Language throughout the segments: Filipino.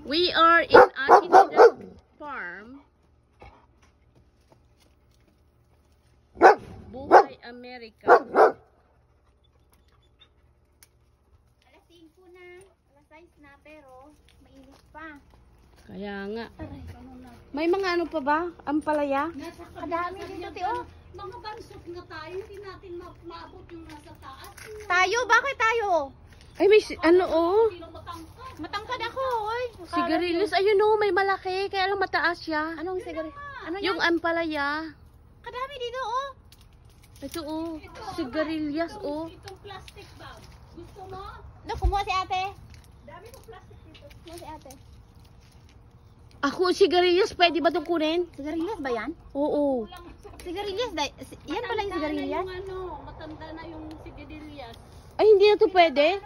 We are in Atinida Farm. Buhay Amerika. Alas 5 na. Alas 6 na pero mainit pa. Kaya nga. Aray, na. May mga ano pa ba? Ampalaya? Kadami dito, Tio. Mga bansot na tayo, hindi natin maabot yung nasa taas. Tayo? Bakit tayo? Ay, may ano oh. Sino matangkad? Matangkad ako, oy. Sigarilyas. Ayun oh, may malaki. Kaya lang mataas siya. Anong sigarilyas? Ano Yung ampalaya. Kadami dito, oh. Ito oh. Sigarilyas oh. Itong plastic bag. Gusto mo? Kumuha si ate. Dami ng plastic dito. Kumuha si ate. Ako, sigarilyas. Pwede ba itong kunin? Sigarilyas ba yan? Oo. Sigarilyas? Yan pala yung sigarilyas? Matanda na yung sigarilyas. Ay, hindi na to pwede?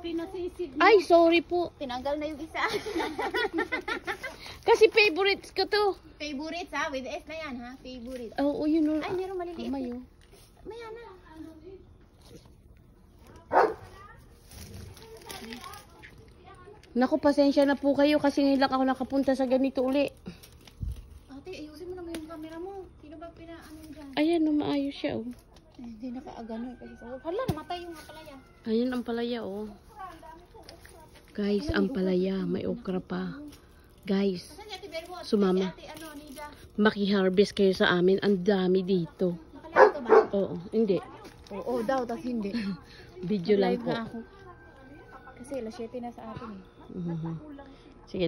Pinasisid. Ay, sorry po. Tinanggal na yung isa. Kasi favorites ko to. Favorites ha? With S na yan ha? Favorite. Oo, yun o. Ay, meron maliliit. Mayo. Maya na. Naku, pasensya na po kayo kasi ngayon lang ako nakapunta sa ganito uli. Ate, ayusin mo naman yung camera mo. Sino ba pinaano dyan? Ayan, no, maayos siya oh. Hindi nakaagano kasi sa hala, namatay yung apalaya. Ayan ang palaya oh. Guys, ang palaya. May okra pa. Guys, Saan si Ate Berbo? sumama. Si Ate Nida. Maki-harvest kayo sa amin. Ang dami dito. Nakalive ka ba? Oo, hindi. Oo daw, tas hindi. Video lang Live po. na ako. Kasi alas 7 na sa atin eh. Mhm. Sige.